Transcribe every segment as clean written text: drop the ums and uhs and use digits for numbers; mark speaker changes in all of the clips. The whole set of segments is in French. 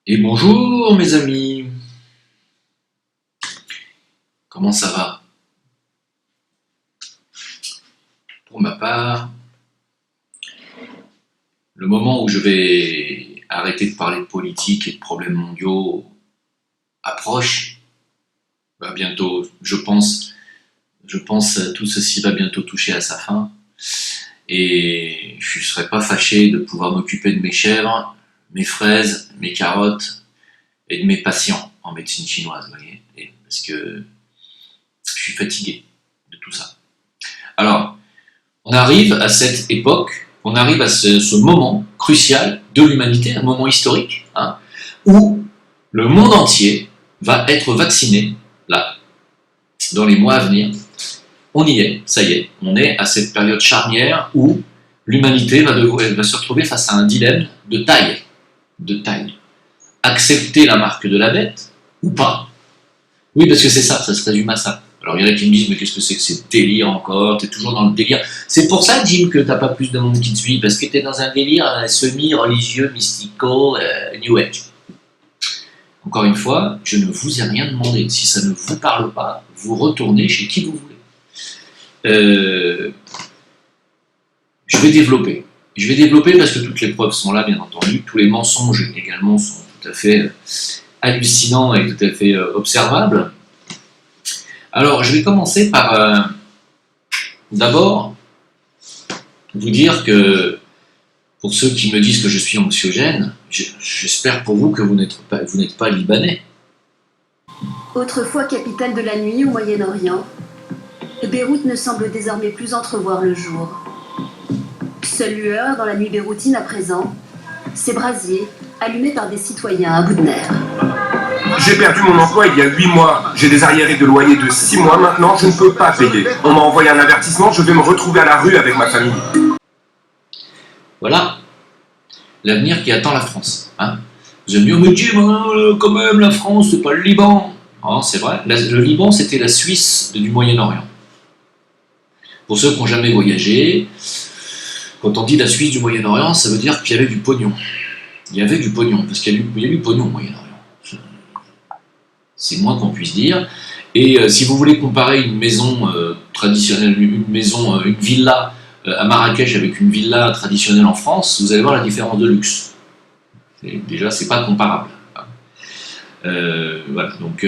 Speaker 1: Et bonjour mes amis, comment ça va? Pour ma part, le moment où je vais arrêter de parler de politique et de problèmes mondiaux approche, va bientôt, je pense tout ceci va bientôt toucher à sa fin et je ne serais pas fâché de pouvoir m'occuper de mes chèvres, mes fraises, mes carottes et de mes patients en médecine chinoise, vous voyez, parce que je suis fatigué de tout ça. Alors, on arrive à cette époque, on arrive à ce moment crucial de l'humanité, un moment historique, où le monde entier va être vacciné, là, dans les mois à venir. On y est, ça y est, on est à cette période charnière où l'humanité va se retrouver face à un dilemme de taille. De taille. Accepter la marque de la bête ou pas? Oui, parce que c'est ça se résume à ça. Alors il y en a qui me disent, mais qu'est-ce que c'est que ce délire encore? T'es toujours dans le délire. C'est pour ça, Jim, que t'as pas plus de monde qui te suit, parce que t'es dans un délire semi-religieux, mystico, New Age. Encore une fois, je ne vous ai rien demandé. Si ça ne vous parle pas, vous retournez chez qui vous voulez. Je vais développer. Je vais développer parce que toutes les preuves sont là, bien entendu. Tous les mensonges également sont tout à fait hallucinants et tout à fait observables. Alors, je vais commencer par d'abord vous dire que pour ceux qui me disent que je suis anxiogène, j'espère pour vous que vous n'êtes pas libanais.
Speaker 2: Autrefois capitale de la nuit au Moyen-Orient, Beyrouth ne semble désormais plus entrevoir le jour. Seule lueur dans la nuit beyroutine à présent, ces brasiers allumés par des citoyens à bout de nerfs.
Speaker 3: J'ai perdu mon emploi il y a 8 mois. J'ai des arriérés de loyer de 6 mois maintenant, je ne peux pas payer. On m'a envoyé un avertissement, je vais me retrouver à la rue avec ma famille.
Speaker 1: Voilà l'avenir qui attend la France. Vous allez me dire, mais Jim, quand même, la France, c'est pas le Liban. Non, c'est vrai, le Liban, c'était la Suisse du Moyen-Orient. Pour ceux qui n'ont jamais voyagé, quand on dit la Suisse du Moyen-Orient, ça veut dire qu'il y avait du pognon. Il y avait du pognon, parce qu'il y a du pognon au Moyen-Orient. C'est moins qu'on puisse dire. Et si vous voulez comparer une maison traditionnelle, une villa à Marrakech avec une villa traditionnelle en France, vous allez voir la différence de luxe. Déjà, c'est pas comparable. Voilà, donc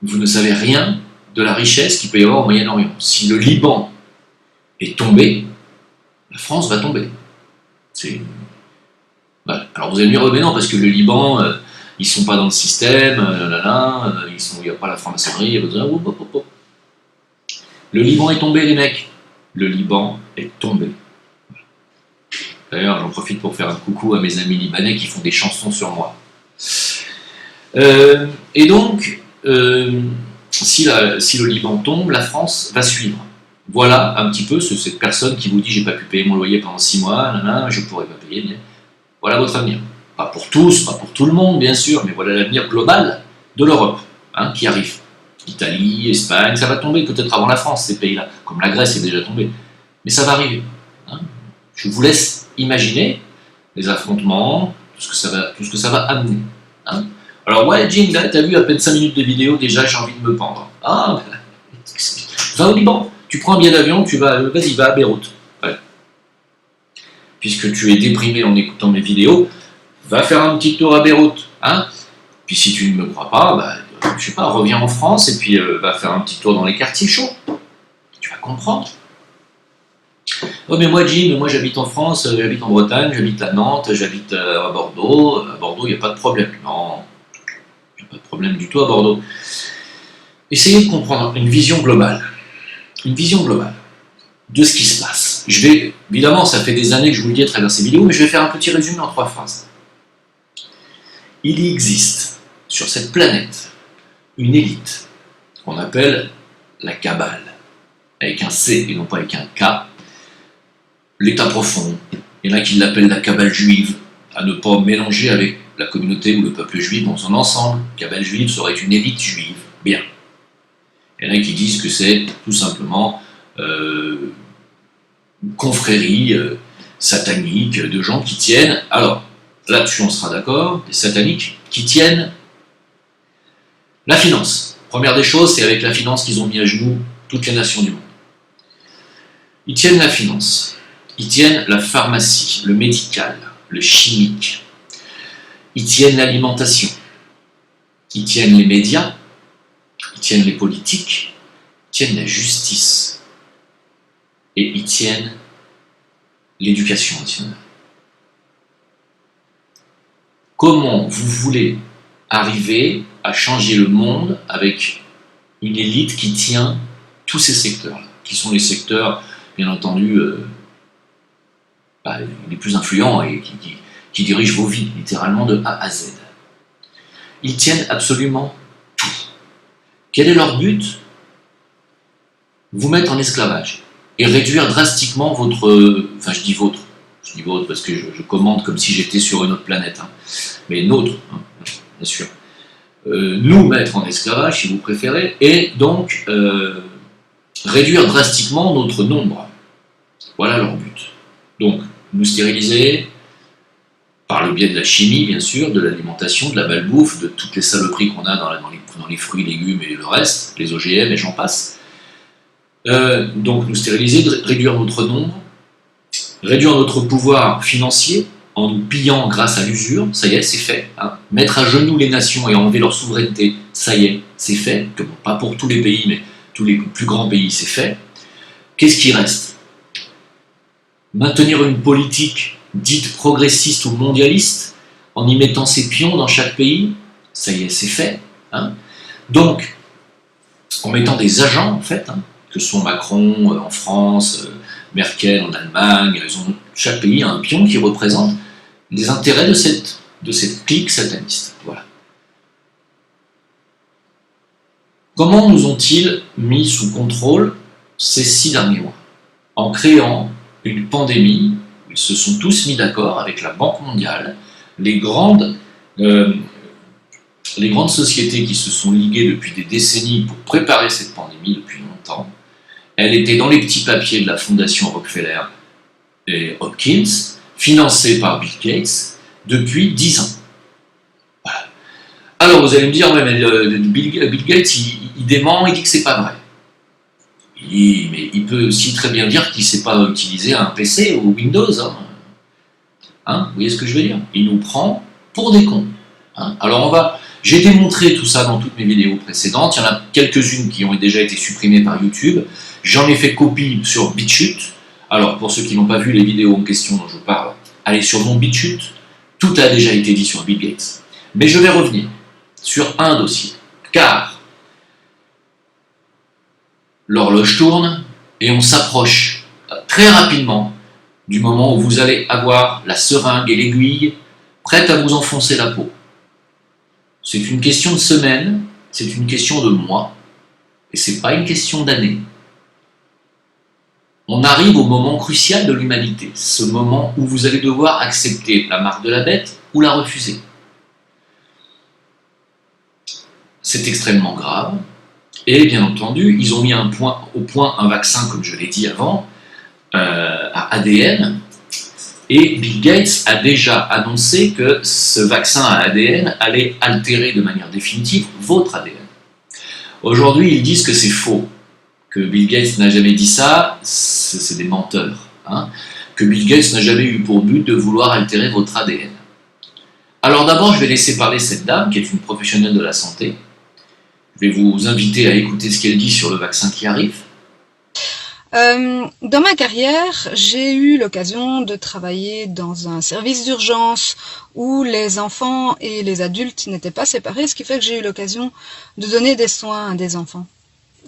Speaker 1: vous ne savez rien de la richesse qu'il peut y avoir au Moyen-Orient. Si le Liban est tombé, la France va tomber. Voilà. Alors vous allez me dire, mais non, parce que le Liban, ils sont pas dans le système, il n'y a pas la franc-maçonnerie, le Liban est tombé, les mecs. Le Liban est tombé. D'ailleurs, j'en profite pour faire un coucou à mes amis libanais qui font des chansons sur moi. Et donc, si le Liban tombe, la France va suivre. Voilà un petit peu cette personne qui vous dit j'ai pas pu payer mon loyer pendant 6 mois, je pourrais pas payer, mais voilà votre avenir. Pas pour tous, pas pour tout le monde bien sûr, mais voilà l'avenir global de l'Europe qui arrive. Italie, Espagne, ça va tomber peut-être avant la France ces pays-là, comme la Grèce est déjà tombée, mais ça va arriver. Je vous laisse imaginer les affrontements, tout ce que ça va amener. Alors ouais, Jim, t'as vu à peine 5 minutes de vidéo, déjà j'ai envie de me pendre. Va au Liban, tu prends un billet d'avion, vas-y, va à Beyrouth. Ouais. Puisque tu es déprimé en écoutant mes vidéos, va faire un petit tour à Beyrouth. Puis si tu ne me crois pas, je sais pas, reviens en France et puis va faire un petit tour dans les quartiers chauds. Tu vas comprendre. Oh mais moi Jim, moi j'habite en France, j'habite en Bretagne, j'habite à Nantes, j'habite à Bordeaux. À Bordeaux, il n'y a pas de problème. Non, il n'y a pas de problème du tout à Bordeaux. Essayez de comprendre une vision globale. Une vision globale de ce qui se passe. Évidemment, ça fait des années que je vous le dis à travers ces vidéos, mais je vais faire un petit résumé en 3 phrases. Il existe sur cette planète une élite qu'on appelle la Kabbale, avec un C et non pas avec un K, l'état profond. Il y en a qui l'appellent la Kabbale juive, à ne pas mélanger avec la communauté ou le peuple juif dans son ensemble. Kabbale juive serait une élite juive. Bien. Il y en a qui disent que c'est tout simplement une confrérie satanique de gens qui tiennent. Alors, là-dessus on sera d'accord, des sataniques, qui tiennent la finance. Première des choses, c'est avec la finance qu'ils ont mis à genoux toutes les nations du monde. Ils tiennent la finance, ils tiennent la pharmacie, le médical, le chimique, ils tiennent l'alimentation, ils tiennent les médias, ils tiennent les politiques, ils tiennent la justice et ils tiennent l'éducation nationale. Comment vous voulez arriver à changer le monde avec une élite qui tient tous ces secteurs-là, qui sont les secteurs, bien entendu, les plus influents et qui dirigent vos vies, littéralement de A à Z. Ils tiennent absolument tout. Quel est leur but? Vous mettre en esclavage et réduire drastiquement votre... Enfin, je dis votre parce que je commande comme si j'étais sur une autre planète, hein, mais nôtre, hein, bien sûr. Nous mettre en esclavage, si vous préférez, et donc réduire drastiquement notre nombre. Voilà leur but. Donc, nous stériliser par le biais de la chimie, bien sûr, de l'alimentation, de la malbouffe, de toutes les saloperies qu'on a dans les fruits, légumes et le reste, les OGM et j'en passe. Donc, nous stériliser, réduire notre nombre, réduire notre pouvoir financier en nous pillant grâce à l'usure, ça y est, c'est fait. Hein. Mettre à genoux les nations et enlever leur souveraineté, ça y est, c'est fait. Bon, pas pour tous les pays, mais tous les plus grands pays, c'est fait. Qu'est-ce qui reste? Maintenir une politique dite progressiste ou mondialiste, en y mettant ses pions dans chaque pays, ça y est, c'est fait. Hein. Donc, en mettant des agents, en fait, hein, que sont Macron en France, Merkel en Allemagne, chaque pays a un pion qui représente les intérêts de cette clique sataniste. Voilà. Comment nous ont-ils mis sous contrôle ces 6 derniers mois? En créant une pandémie, ils se sont tous mis d'accord avec la Banque mondiale, les grandes sociétés qui se sont liguées depuis des décennies pour préparer cette pandémie depuis longtemps. Elle était dans les petits papiers de la fondation Rockefeller et Hopkins, financée par Bill Gates depuis 10 ans. Voilà. Alors vous allez me dire, ouais, mais Bill Gates, il dément, il dit que c'est pas vrai. Mais il peut aussi très bien dire qu'il ne sait pas utiliser un PC ou Windows. Hein, vous voyez ce que je veux dire? Il nous prend pour des cons. Hein. Alors j'ai démontré tout ça dans toutes mes vidéos précédentes. Il y en a quelques-unes qui ont déjà été supprimées par YouTube. J'en ai fait copie sur BitChute. Alors pour ceux qui n'ont pas vu les vidéos en question dont je parle, allez sur mon BitChute. Tout a déjà été dit sur Bill Gates. Mais je vais revenir sur un dossier. Car l'horloge tourne et on s'approche très rapidement du moment où vous allez avoir la seringue et l'aiguille prêtes à vous enfoncer la peau. C'est une question de semaines, c'est une question de mois, et c'est pas une question d'années. On arrive au moment crucial de l'humanité, ce moment où vous allez devoir accepter la marque de la bête ou la refuser. C'est extrêmement grave. Et bien entendu, ils ont mis au point un vaccin, comme je l'ai dit avant, à ADN. Et Bill Gates a déjà annoncé que ce vaccin à ADN allait altérer de manière définitive votre ADN. Aujourd'hui, ils disent que c'est faux, que Bill Gates n'a jamais dit ça, c'est des menteurs. Hein, que Bill Gates n'a jamais eu pour but de vouloir altérer votre ADN. Alors d'abord, je vais laisser parler cette dame, qui est une professionnelle de la santé. Je vais vous inviter à écouter ce qu'elle dit sur le vaccin qui arrive.
Speaker 4: Dans ma carrière, j'ai eu l'occasion de travailler dans un service d'urgence où les enfants et les adultes n'étaient pas séparés, ce qui fait que j'ai eu l'occasion de donner des soins à des enfants.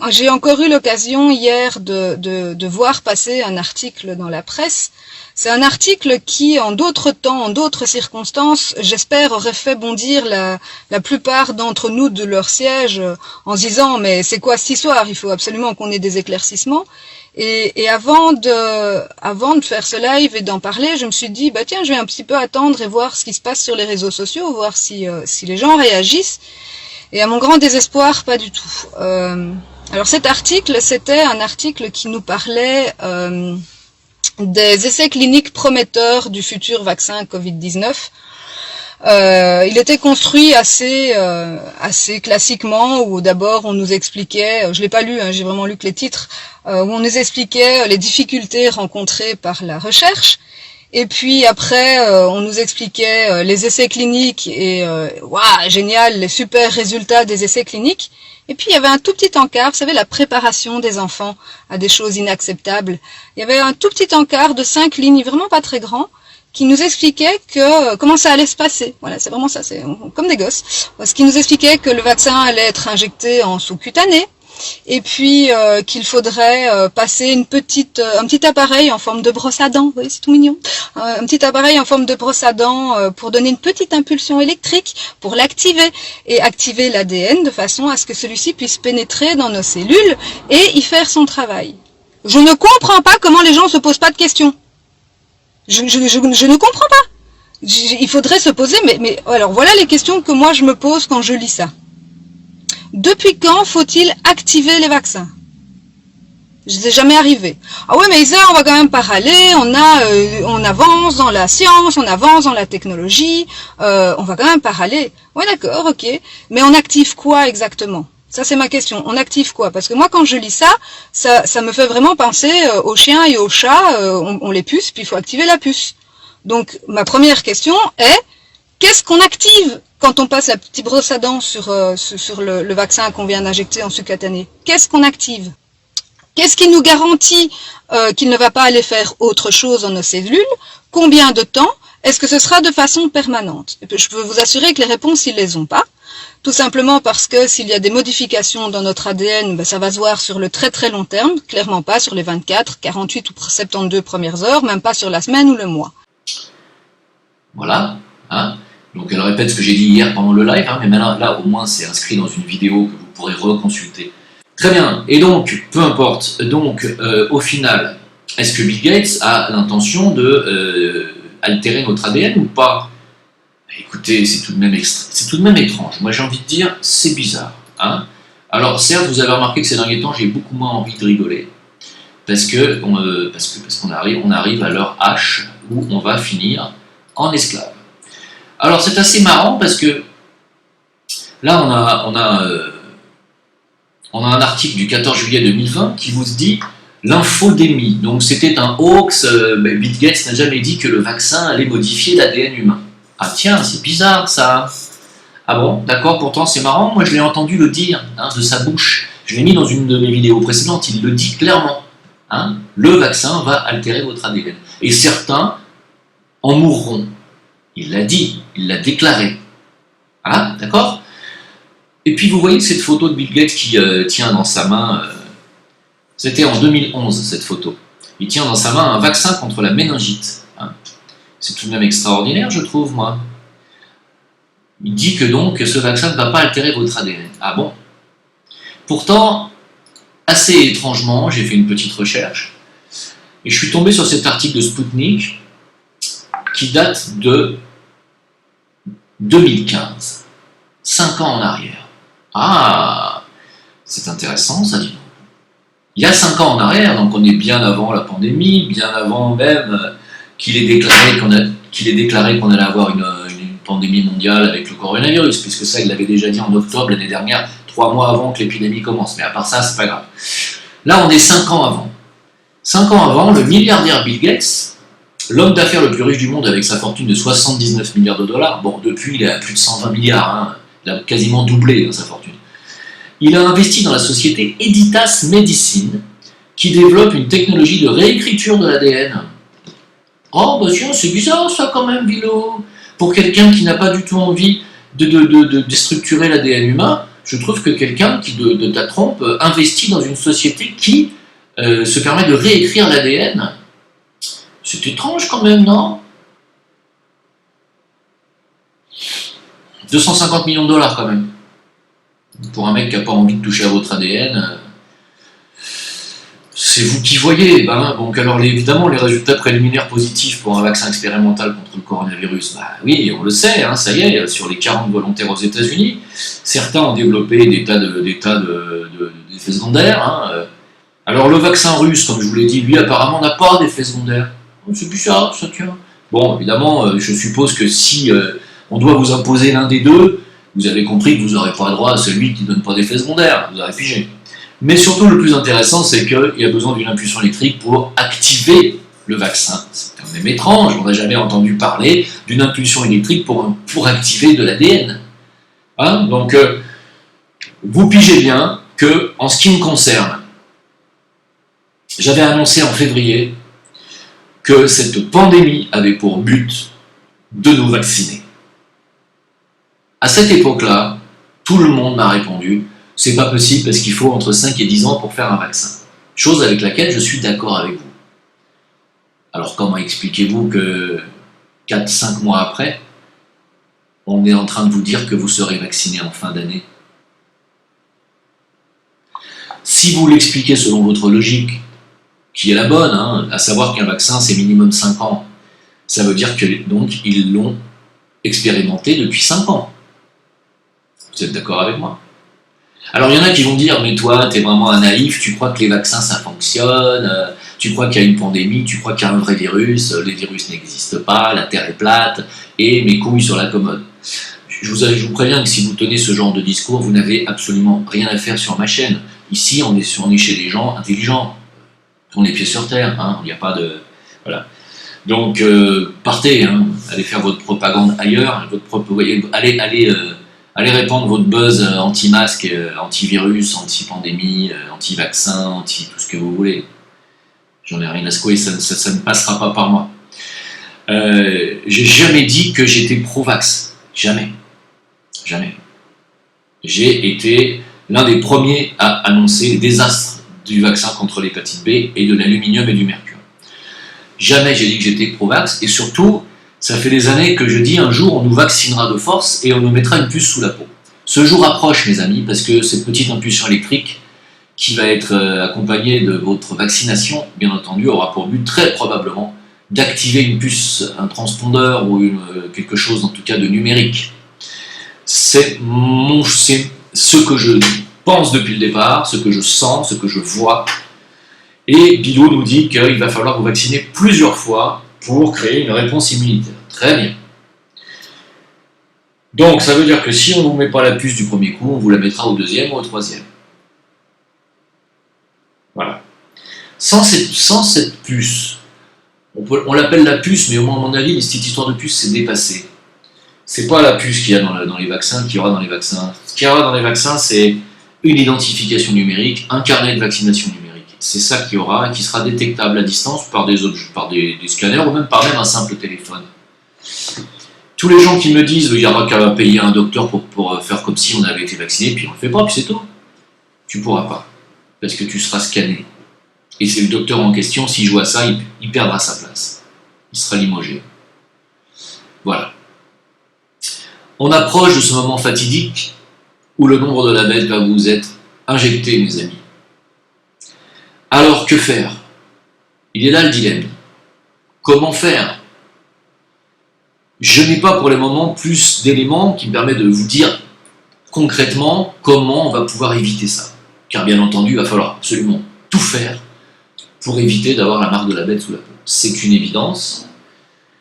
Speaker 4: J'ai encore eu l'occasion hier de voir passer un article dans la presse. C'est un article qui, en d'autres temps, en d'autres circonstances, j'espère, aurait fait bondir la plupart d'entre nous de leur siège en se disant « mais c'est quoi cette histoire? Il faut absolument qu'on ait des éclaircissements ». Et avant de faire ce live et d'en parler, je me suis dit bah tiens, je vais un petit peu attendre et voir ce qui se passe sur les réseaux sociaux, voir si les gens réagissent. Et à mon grand désespoir, pas du tout. Alors cet article, c'était un article qui nous parlait des essais cliniques prometteurs du futur vaccin Covid-19. Il était construit assez classiquement, où d'abord on nous expliquait, je l'ai pas lu, hein, j'ai vraiment lu que les titres, où on nous expliquait les difficultés rencontrées par la recherche. Et puis après, on nous expliquait les essais cliniques et waouh, génial, les super résultats des essais cliniques. Et puis il y avait un tout petit encart, vous savez, la préparation des enfants à des choses inacceptables. Il y avait un tout petit encart de 5 lignes, vraiment pas très grand, qui nous expliquait que comment ça allait se passer. Voilà, c'est vraiment ça, c'est comme des gosses. Ce qui nous expliquait que le vaccin allait être injecté en sous-cutané, et puis qu'il faudrait passer un petit appareil en forme de brosse à dents, vous voyez, c'est tout mignon, un petit appareil en forme de brosse à dents pour donner une petite impulsion électrique, pour l'activer, et activer l'ADN de façon à ce que celui-ci puisse pénétrer dans nos cellules et y faire son travail. Je ne comprends pas comment les gens se posent pas de questions. Je ne comprends pas. Il faudrait se poser, mais alors voilà les questions que moi je me pose quand je lis ça. Depuis quand faut-il activer les vaccins? Je n'ai jamais arrivé. Ah ouais, mais Isa, on va quand même pas râler, on avance dans la science, on avance dans la technologie, on va quand même pas râler. Ouais, d'accord, ok. Mais on active quoi exactement? Ça, c'est ma question. On active quoi? Parce que moi, quand je lis ça me fait vraiment penser aux chiens et aux chats, on les puce, puis il faut activer la puce. Donc, ma première question est, qu'est-ce qu'on active quand on passe la petite brosse à dents sur le vaccin qu'on vient d'injecter en sous-cutané? Qu'est-ce qu'on active? Qu'est-ce qui nous garantit qu'il ne va pas aller faire autre chose dans nos cellules? Combien de temps? Est-ce que ce sera de façon permanente? Et puis, je peux vous assurer que les réponses, ils les ont pas. Tout simplement parce que s'il y a des modifications dans notre ADN, ben ça va se voir sur le très très long terme, clairement pas sur les 24, 48 ou 72 premières heures, même pas sur la semaine ou le mois.
Speaker 1: Voilà, hein. Donc elle répète ce que j'ai dit hier pendant le live, hein, mais maintenant là au moins c'est inscrit dans une vidéo que vous pourrez reconsulter. Très bien, et donc, peu importe, donc au final, est-ce que Bill Gates a l'intention de altérer notre ADN ou pas? Écoutez, c'est tout de même étrange. Moi j'ai envie de dire, c'est bizarre. Hein. Alors certes, vous avez remarqué que ces derniers temps, j'ai beaucoup moins envie de rigoler, parce qu'on arrive à l'heure H où on va finir en esclave. Alors c'est assez marrant parce que là on a un article du 14 juillet 2020 qui vous dit l'infodémie. Donc c'était un hoax, Bill Gates n'a jamais dit que le vaccin allait modifier l'ADN humain. Ah tiens, c'est bizarre ça. Ah bon, d'accord, pourtant c'est marrant, moi je l'ai entendu le dire de sa bouche. Je l'ai mis dans une de mes vidéos précédentes, il le dit clairement. Le vaccin va altérer votre ADN. Et certains en mourront. Il l'a dit, il l'a déclaré. Ah, d'accord? Et puis vous voyez cette photo de Bill Gates qui tient dans sa main, c'était en 2011 cette photo, il tient dans sa main un vaccin contre la méningite. C'est tout de même extraordinaire, je trouve, moi. Il dit que donc ce vaccin ne va pas altérer votre ADN. Ah bon? Pourtant, assez étrangement, j'ai fait une petite recherche, et je suis tombé sur cet article de Sputnik qui date de 2015, 5 ans en arrière. Ah, c'est intéressant ça, dit. Il y a 5 ans en arrière, donc on est bien avant la pandémie, bien avant même qu'il ait déclaré qu'on allait avoir une pandémie mondiale avec le coronavirus, puisque ça, il l'avait déjà dit en octobre l'année dernière, 3 mois avant que l'épidémie commence. Mais à part ça, c'est pas grave. Là, on est 5 ans avant. 5 ans avant, le milliardaire Bill Gates, l'homme d'affaires le plus riche du monde avec sa fortune de 79 milliards de dollars, bon, depuis, il est à plus de 120 milliards, il a quasiment doublé sa fortune. Il a investi dans la société Editas Medicine, qui développe une technologie de réécriture de l'ADN. Oh, bah tiens, c'est bizarre ça quand même, Vilo. Pour quelqu'un qui n'a pas du tout envie de déstructurer l'ADN humain, je trouve que quelqu'un qui, de ta trompe, investit dans une société qui se permet de réécrire l'ADN. C'est étrange quand même, non? 250 millions de dollars quand même. Pour un mec qui n'a pas envie de toucher à votre ADN, c'est vous qui voyez. Donc alors évidemment les résultats préliminaires positifs pour un vaccin expérimental contre le coronavirus, oui, on le sait, ça y est, sur les 40 volontaires aux États-Unis, certains ont développé des tas d'effets secondaires. Alors le vaccin russe, comme je vous l'ai dit, lui apparemment n'a pas d'effets secondaires. C'est bizarre, ça tient. Bon, évidemment, je suppose que si on doit vous imposer l'un des deux, vous avez compris que vous n'aurez pas droit à celui qui ne donne pas d'effet secondaire, vous aurez pigé. Mais surtout, le plus intéressant, c'est qu'il y a besoin d'une impulsion électrique pour activer le vaccin. C'est quand même étrange, on n'a jamais entendu parler d'une impulsion électrique pour activer de l'ADN. Hein? Donc, vous pigez bien que, en ce qui me concerne, j'avais annoncé en février que cette pandémie avait pour but de nous vacciner. À cette époque-là, tout le monde m'a répondu « c'est pas possible parce qu'il faut entre 5 et 10 ans pour faire un vaccin ». Chose avec laquelle je suis d'accord avec vous. Alors comment expliquez-vous que 4-5 mois après, on est en train de vous dire que vous serez vacciné en fin d'année? Si vous l'expliquez selon votre logique, qui est la bonne, hein, à savoir qu'un vaccin c'est minimum 5 ans, ça veut dire que donc ils l'ont expérimenté depuis 5 ans. Vous êtes d'accord avec moi? Alors il y en a qui vont dire, mais toi t'es vraiment un naïf, tu crois que les vaccins ça fonctionne, tu crois qu'il y a une pandémie, tu crois qu'il y a un vrai virus, les virus n'existent pas, la Terre est plate, et mes couilles sur la commode. Je vous préviens que si vous tenez ce genre de discours, vous n'avez absolument rien à faire sur ma chaîne. Ici on est chez des gens intelligents, on est pieds sur terre, hein, il n'y a pas de... Voilà. Donc partez, hein, allez faire votre propagande ailleurs, allez répandre votre buzz anti-masque, anti-virus, anti-pandémie, anti-vaccin, anti-tout ce que vous voulez. J'en ai rien à secouer, ça ne passera pas par moi. J'ai jamais dit que j'étais pro-vax. Jamais. Jamais. J'ai été l'un des premiers à annoncer les désastres du vaccin contre l'hépatite B et de l'aluminium et du mercure. Jamais j'ai dit que j'étais pro-vax, et surtout, ça fait des années que je dis un jour on nous vaccinera de force et on nous mettra une puce sous la peau. Ce jour approche, mes amis, parce que cette petite impulsion électrique qui va être accompagnée de votre vaccination, bien entendu, aura pour but très probablement d'activer une puce, un transpondeur ou quelque chose en tout cas de numérique. C'est ce que je pense depuis le départ, ce que je sens, ce que je vois. Et Bidot nous dit qu'il va falloir vous vacciner plusieurs fois pour créer une réponse immunitaire. Très bien. Donc ça veut dire que si on ne vous met pas la puce du premier coup, on vous la mettra au deuxième ou au troisième. Voilà. Sans cette puce, on l'appelle la puce, mais au moins à mon avis, cette histoire de puce c'est dépassé. C'est pas la puce qu'il y a dans les vaccins, qu'il y aura dans les vaccins. Ce qu'il y aura dans les vaccins, c'est une identification numérique, un carnet de vaccination numérique. C'est ça qu'il y aura et qui sera détectable à distance par des scanners ou même par un simple téléphone. Tous les gens qui me disent il n'y aura qu'à payer un docteur pour faire comme si on avait été vacciné, puis on ne le fait pas, puis c'est tout. Tu ne pourras pas, parce que tu seras scanné. Et c'est le docteur en question, s'il joue à ça, il perdra sa place. Il sera limogé. Voilà. On approche de ce moment fatidique où le nombre de labels va vous être injecté, mes amis. Alors, que faire? Il est là le dilemme. Comment faire? Je n'ai pas pour le moment plus d'éléments qui me permettent de vous dire concrètement comment on va pouvoir éviter ça. Car bien entendu, il va falloir absolument tout faire pour éviter d'avoir la marque de la bête sous la peau. C'est une évidence.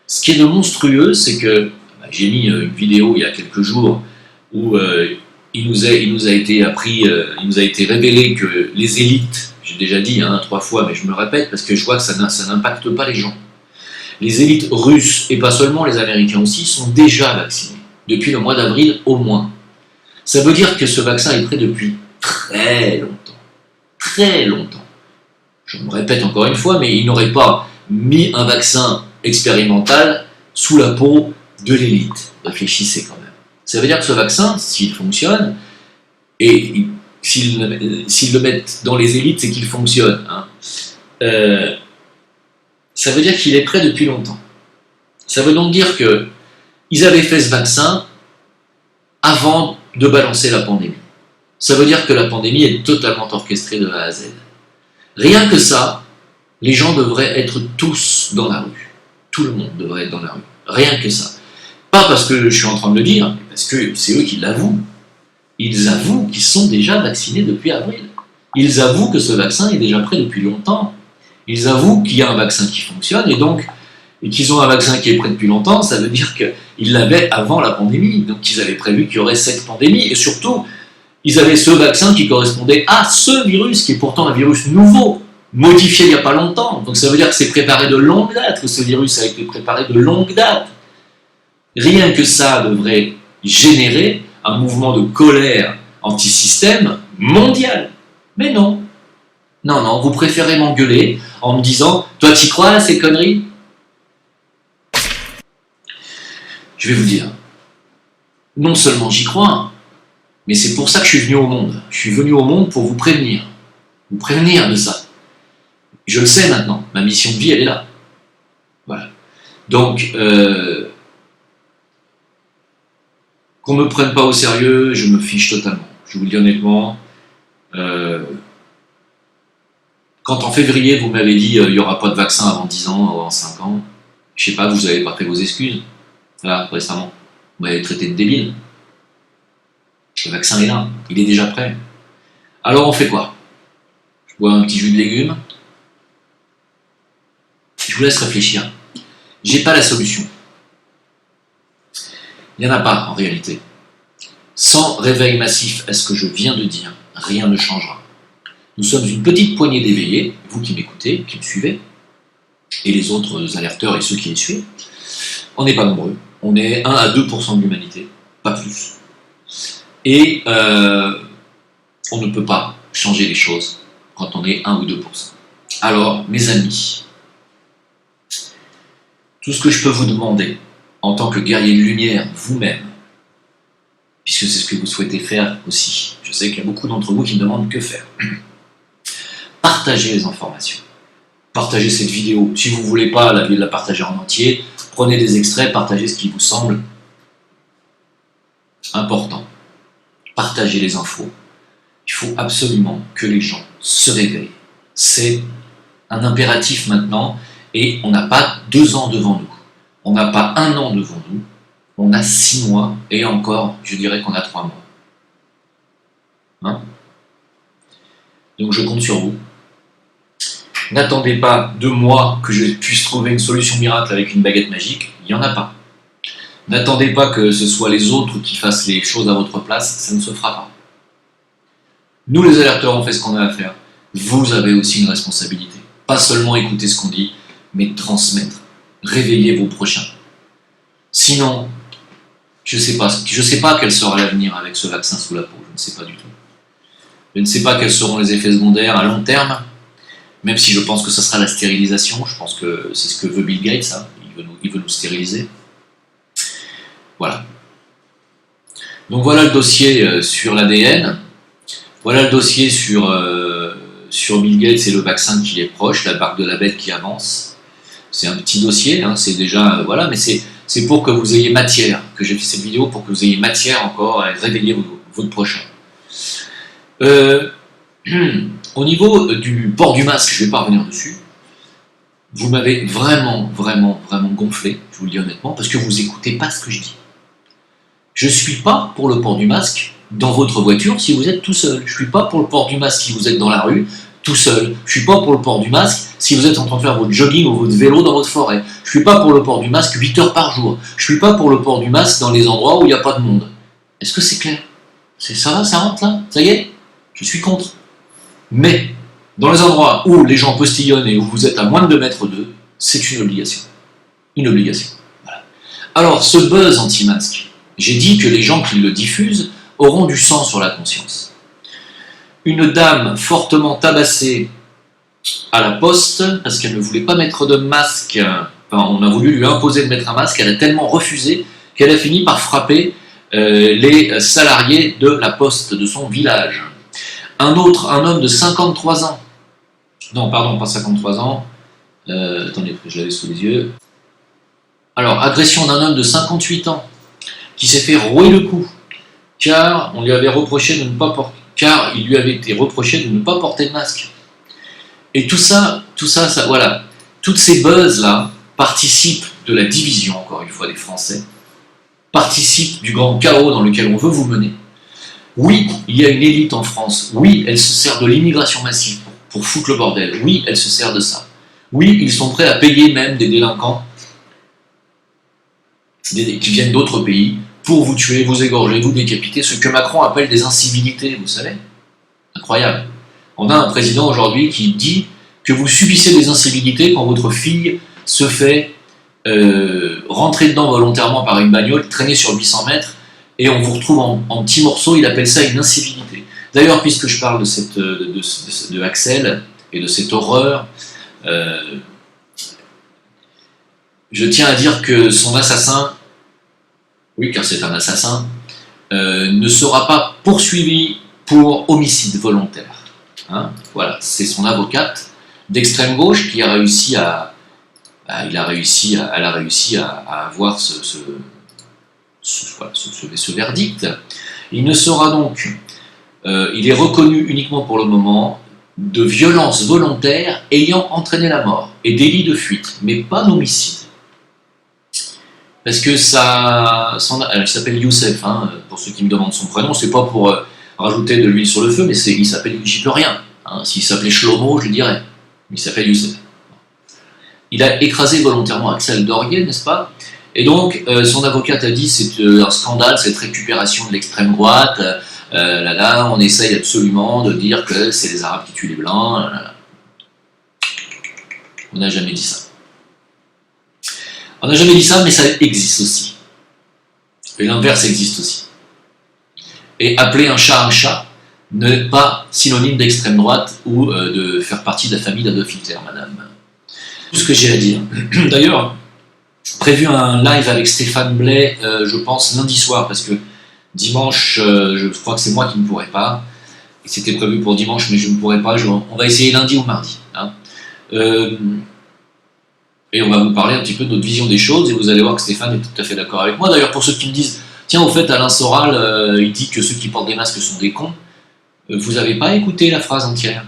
Speaker 1: Ce qui est de monstrueux, c'est que j'ai mis une vidéo il y a quelques jours où il nous a été révélé que les élites, j'ai déjà dit 3 fois, mais je me répète parce que je vois que ça n'impacte pas les gens. Les élites russes, et pas seulement les Américains aussi, sont déjà vaccinés, depuis le mois d'avril au moins. Ça veut dire que ce vaccin est prêt depuis très longtemps. Très longtemps. Je me répète encore une fois, mais ils n'auraient pas mis un vaccin expérimental sous la peau de l'élite. Réfléchissez quand même. Ça veut dire que ce vaccin, s'il fonctionne, et s'ils le mettent dans les élites, c'est qu'il fonctionne. Ça veut dire qu'il est prêt depuis longtemps. Ça veut donc dire qu'ils avaient fait ce vaccin avant de balancer la pandémie. Ça veut dire que la pandémie est totalement orchestrée de A à Z. Rien que ça, les gens devraient être tous dans la rue. Tout le monde devrait être dans la rue. Rien que ça. Pas parce que je suis en train de le dire, mais parce que c'est eux qui l'avouent. Ils avouent qu'ils sont déjà vaccinés depuis avril. Ils avouent que ce vaccin est déjà prêt depuis longtemps. Ils avouent qu'il y a un vaccin qui fonctionne, et donc et qu'ils ont un vaccin qui est prêt depuis longtemps, ça veut dire qu'ils l'avaient avant la pandémie. Donc ils avaient prévu qu'il y aurait cette pandémie. Et surtout, ils avaient ce vaccin qui correspondait à ce virus, qui est pourtant un virus nouveau, modifié il n'y a pas longtemps. Donc ça veut dire que c'est préparé de longue date, que ce virus a été préparé de longue date. Rien que ça devrait générer un mouvement de colère anti-système mondial. Mais non. Non, non, vous préférez m'engueuler en me disant « Toi, t'y crois à ces conneries ?» Je vais vous dire, non seulement j'y crois, mais c'est pour ça que je suis venu au monde. Je suis venu au monde pour vous prévenir de ça. Je le sais maintenant, ma mission de vie, elle est là. Voilà. Donc, qu'on ne me prenne pas au sérieux, je me fiche totalement. Je vous le dis honnêtement. Quand en février, vous m'avez dit il n'y aura pas de vaccin avant 10 ans, avant 5 ans, je sais pas, vous avez pas fait vos excuses, là, récemment. Vous m'avez traité de débile. Le vaccin est là, il est déjà prêt. Alors on fait quoi? Je bois un petit jus de légumes. Je vous laisse réfléchir. J'ai pas la solution. Il n'y en a pas en réalité. Sans réveil massif à ce que je viens de dire, rien ne changera. Nous sommes une petite poignée d'éveillés, vous qui m'écoutez, qui me suivez, et les autres alerteurs et ceux qui les suivent. On n'est pas nombreux. On est 1 à 2% de l'humanité, pas plus. Et on ne peut pas changer les choses quand on est 1 ou 2%. Alors, mes amis, tout ce que je peux vous demander en tant que guerrier de lumière, vous-même, puisque c'est ce que vous souhaitez faire aussi, je sais qu'il y a beaucoup d'entre vous qui me demandent que faire. Partagez les informations. Partagez cette vidéo. Si vous ne voulez pas la partager en entier, prenez des extraits, partagez ce qui vous semble important. Partagez les infos. Il faut absolument que les gens se réveillent. C'est un impératif maintenant, et on n'a pas 2 ans devant nous. On n'a pas 1 an devant nous. On a 6 mois, et encore, je dirais qu'on a 3 mois. Hein? Donc je compte sur vous. N'attendez pas de moi que je puisse trouver une solution miracle avec une baguette magique, il n'y en a pas. N'attendez pas que ce soit les autres qui fassent les choses à votre place, ça ne se fera pas. Nous les alerteurs, on fait ce qu'on a à faire. Vous avez aussi une responsabilité. Pas seulement écouter ce qu'on dit, mais transmettre. Réveiller vos prochains. Sinon, je ne sais pas quel sera l'avenir avec ce vaccin sous la peau, je ne sais pas du tout. Je ne sais pas quels seront les effets secondaires à long terme, même si je pense que ce sera la stérilisation. Je pense que c'est ce que veut Bill Gates, hein. Il veut nous stériliser. Voilà. Donc voilà le dossier sur l'ADN. Voilà le dossier sur Bill Gates et le vaccin qui est proche, la barque de la bête qui avance. C'est un petit dossier, hein, c'est déjà... voilà, mais c'est pour que vous ayez matière, que j'ai fait cette vidéo, pour que vous ayez matière encore à réveiller votre prochain. Au niveau du port du masque, je ne vais pas revenir dessus. Vous m'avez vraiment gonflé, je vous le dis honnêtement, parce que vous n'écoutez pas ce que je dis. Je ne suis pas pour le port du masque dans votre voiture si vous êtes tout seul. Je ne suis pas pour le port du masque si vous êtes dans la rue, tout seul. Je ne suis pas pour le port du masque si vous êtes en train de faire votre jogging ou votre vélo dans votre forêt. Je ne suis pas pour le port du masque 8 heures par jour. Je ne suis pas pour le port du masque dans les endroits où il n'y a pas de monde. Est-ce que c'est clair? Ça va, ça rentre là? Ça y est? Je suis contre. Mais, dans les endroits où les gens postillonnent et où vous êtes à moins de 2 mètres d'eux, c'est une obligation. Une obligation. Voilà. Alors, ce buzz anti-masque, j'ai dit que les gens qui le diffusent auront du sang sur la conscience. Une dame fortement tabassée à la poste, parce qu'elle ne voulait pas mettre de masque, enfin, on a voulu lui imposer de mettre un masque, elle a tellement refusé qu'elle a fini par frapper les salariés de la poste de son village. Un homme de 53 ans, non pardon, pas 53 ans, attendez, je l'avais sous les yeux. Alors, agression d'un homme de 58 ans, qui s'est fait rouer le cou, car il lui avait été reproché de ne pas porter de masque. Et tout ça, voilà, toutes ces buzz-là participent de la division, encore une fois, des Français, participent du grand chaos dans lequel on veut vous mener. Oui, il y a une élite en France. Oui, elle se sert de l'immigration massive pour foutre le bordel. Oui, elle se sert de ça. Oui, ils sont prêts à payer même des délinquants qui viennent d'autres pays pour vous tuer, vous égorger, vous décapiter, ce que Macron appelle des incivilités, vous savez. Incroyable. On a un président aujourd'hui qui dit que vous subissez des incivilités quand votre fille se fait rentrer dedans volontairement par une bagnole, traîner sur 800 mètres, et on vous retrouve en petits morceaux. Il appelle ça une incivilité. D'ailleurs, puisque je parle de Axel et de cette horreur, je tiens à dire que son assassin, oui car c'est un assassin, ne sera pas poursuivi pour homicide volontaire. Hein, voilà, c'est son avocate d'extrême gauche qui a réussi à avoir ce verdict. Il ne sera donc, il est reconnu uniquement pour le moment de violence volontaire ayant entraîné la mort et délit de fuite, mais pas d'homicide. Parce que elle s'appelle Youssef, hein, pour ceux qui me demandent son prénom, c'est pas pour rajouter de l'huile sur le feu, mais il s'appelle, j'y peux rien. Hein. S'il s'appelait Shlomo, je le dirais. Il s'appelle Youssef. Il a écrasé volontairement Axel Dorier, n'est-ce pas? Et donc, son avocate a dit c'est un scandale, cette récupération de l'extrême droite. Là, on essaye absolument de dire que c'est les Arabes qui tuent les Blancs. On n'a jamais dit ça. On n'a jamais dit ça, mais ça existe aussi. Et l'inverse existe aussi. Et appeler un chat n'est pas synonyme d'extrême droite ou de faire partie de la famille d'Adolf Hitler, madame. Tout ce que j'ai à dire. D'ailleurs, prévu un live avec Stéphane Blais, je pense lundi soir, parce que dimanche, je crois que c'est moi qui ne pourrai pas. C'était prévu pour dimanche, mais je ne pourrai pas. On va essayer lundi ou mardi. Hein. Et on va vous parler un petit peu de notre vision des choses, et vous allez voir que Stéphane est tout à fait d'accord avec moi. D'ailleurs, pour ceux qui me disent, tiens, au fait, Alain Soral, il dit que ceux qui portent des masques sont des cons. Vous n'avez pas écouté la phrase entière.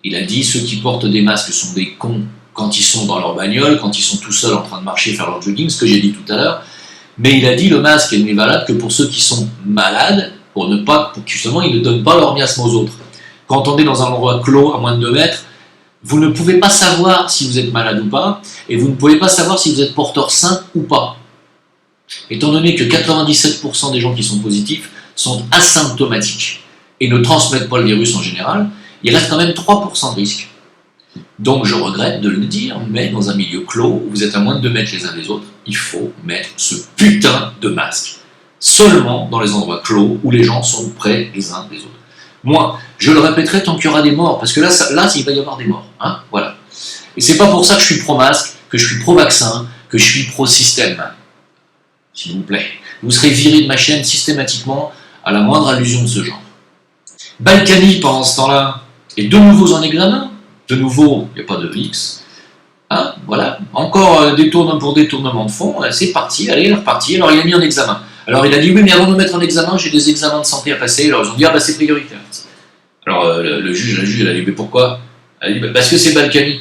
Speaker 1: Il a dit, ceux qui portent des masques sont des cons quand ils sont dans leur bagnole, quand ils sont tout seuls en train de marcher, faire leur jogging, ce que j'ai dit tout à l'heure. Mais il a dit, le masque n'est valable que pour ceux qui sont malades, pour que justement, ils ne donnent pas leur miasme aux autres. Quand on est dans un endroit clos, à moins de 2 mètres, vous ne pouvez pas savoir si vous êtes malade ou pas, et vous ne pouvez pas savoir si vous êtes porteur sain ou pas. Étant donné que 97% des gens qui sont positifs sont asymptomatiques et ne transmettent pas le virus en général, il reste quand même 3% de risque. Donc je regrette de le dire, mais dans un milieu clos, où vous êtes à moins de 2 mètres les uns des autres, il faut mettre ce putain de masque. Seulement dans les endroits clos où les gens sont près les uns des autres. Moi, je le répéterai tant qu'il y aura des morts, parce que là il va y avoir des morts. Hein, voilà. Et c'est pas pour ça que je suis pro-masque, que je suis pro-vaccin, que je suis pro-système. S'il vous plaît. Vous serez viré de ma chaîne systématiquement à la moindre allusion de ce genre. Balkany, pendant ce temps-là, est de nouveau en examen. De nouveau, il n'y a pas de X. Hein, voilà. Encore détournement de fonds. C'est parti, allez, il est reparti. Alors il a mis en examen. Alors il a dit, oui, mais avant de me mettre en examen, j'ai des examens de santé à passer. Alors ils ont dit, ah bah c'est prioritaire. Alors la juge, elle a dit, mais pourquoi? Elle a dit, bah, parce que c'est Balkany.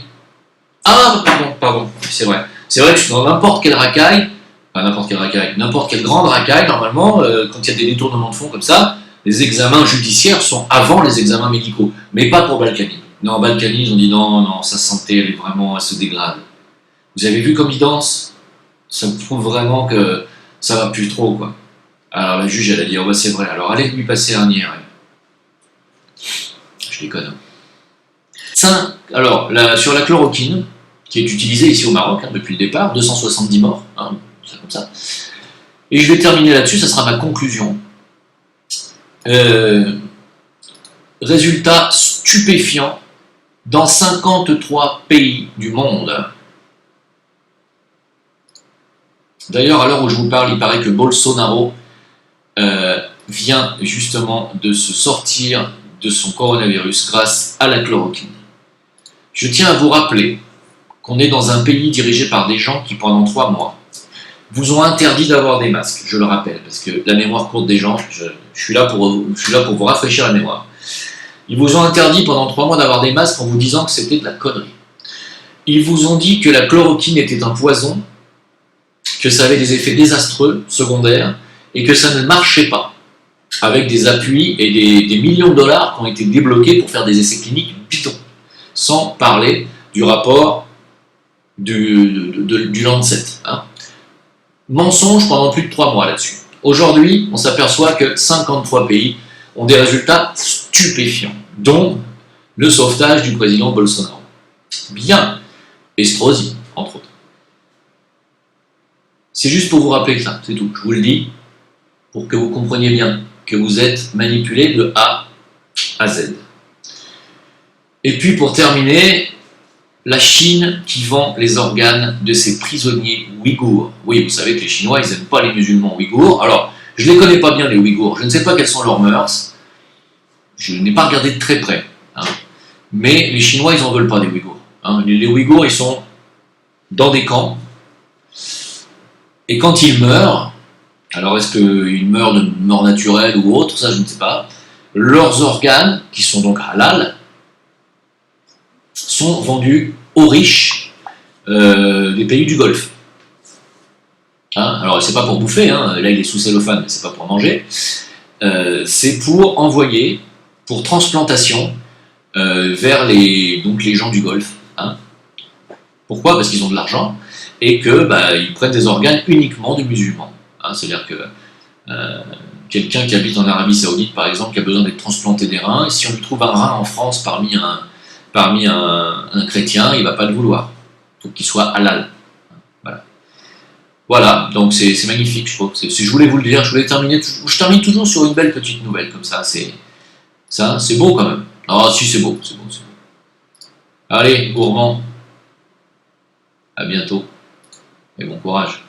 Speaker 1: Ah, pardon, c'est vrai. C'est vrai que dans n'importe quelle racaille, n'importe quelle grande racaille, normalement, quand il y a des détournements de fonds comme ça, les examens judiciaires sont avant les examens médicaux. Mais pas pour Balkany. Non, Balkany, ils ont dit, non, sa santé, elle se dégrade. Vous avez vu comme il danse? Ça me prouve vraiment que ça va plus trop, quoi. Alors la juge, elle a dit, oh bah c'est vrai, alors allez lui passer un IRM. Je déconne. Alors, sur la chloroquine, qui est utilisée ici au Maroc, hein, depuis le départ, 270 morts, hein, comme ça. Et je vais terminer là-dessus, ça sera ma conclusion. Résultat stupéfiant, dans 53 pays du monde. D'ailleurs, à l'heure où je vous parle, il paraît que Bolsonaro vient justement de se sortir de son coronavirus grâce à la chloroquine. Je tiens à vous rappeler qu'on est dans un pays dirigé par des gens qui, pendant 3 mois, vous ont interdit d'avoir des masques, je le rappelle, parce que la mémoire courte des gens, je suis là pour vous rafraîchir la mémoire. Ils vous ont interdit pendant 3 mois d'avoir des masques en vous disant que c'était de la connerie. Ils vous ont dit que la chloroquine était un poison, que ça avait des effets désastreux, secondaires, et que ça ne marchait pas, avec des appuis et des millions de dollars qui ont été débloqués pour faire des essais cliniques bidons, sans parler du rapport du Lancet. Hein. Mensonge pendant plus de 3 mois là-dessus. Aujourd'hui, on s'aperçoit que 53 pays ont des résultats stupéfiants, dont le sauvetage du président Bolsonaro. Bien, Estrosi, entre autres. C'est juste pour vous rappeler que ça, c'est tout. Je vous le dis, pour que vous compreniez bien que vous êtes manipulé de A à Z. Et puis pour terminer, la Chine qui vend les organes de ses prisonniers ouïghours. Oui, vous savez que les Chinois, ils n'aiment pas les musulmans ouïghours. Alors, je ne les connais pas bien, les ouïghours. Je ne sais pas quelles sont leurs mœurs. Je n'ai pas regardé de très près. Hein. Mais les Chinois, ils n'en veulent pas des ouïghours. Hein. Les ouïghours, ils sont dans des camps. Et quand ils meurent, alors est-ce qu'ils meurent de mort naturelle ou autre, ça je ne sais pas, leurs organes, qui sont donc halal, sont vendus aux riches des pays du Golfe. Hein, alors c'est pas pour bouffer, hein, là il est sous cellophane, mais c'est pas pour manger. C'est pour envoyer, pour transplantation vers donc les gens du Golfe. Hein. Pourquoi? Parce qu'ils ont de l'argent et que ils prennent des organes uniquement de musulmans. Hein, c'est-à-dire que quelqu'un qui habite en Arabie Saoudite, par exemple, qui a besoin d'être transplanté des reins, et si on lui trouve un rein en France parmi un chrétien, il ne va pas le vouloir. Il faut qu'il soit halal. Voilà, donc c'est magnifique, je trouve. Je voulais vous le dire, je termine toujours sur une belle petite nouvelle comme ça. C'est beau quand même. Ah si, c'est beau. Allez, gourmand, à bientôt et bon courage.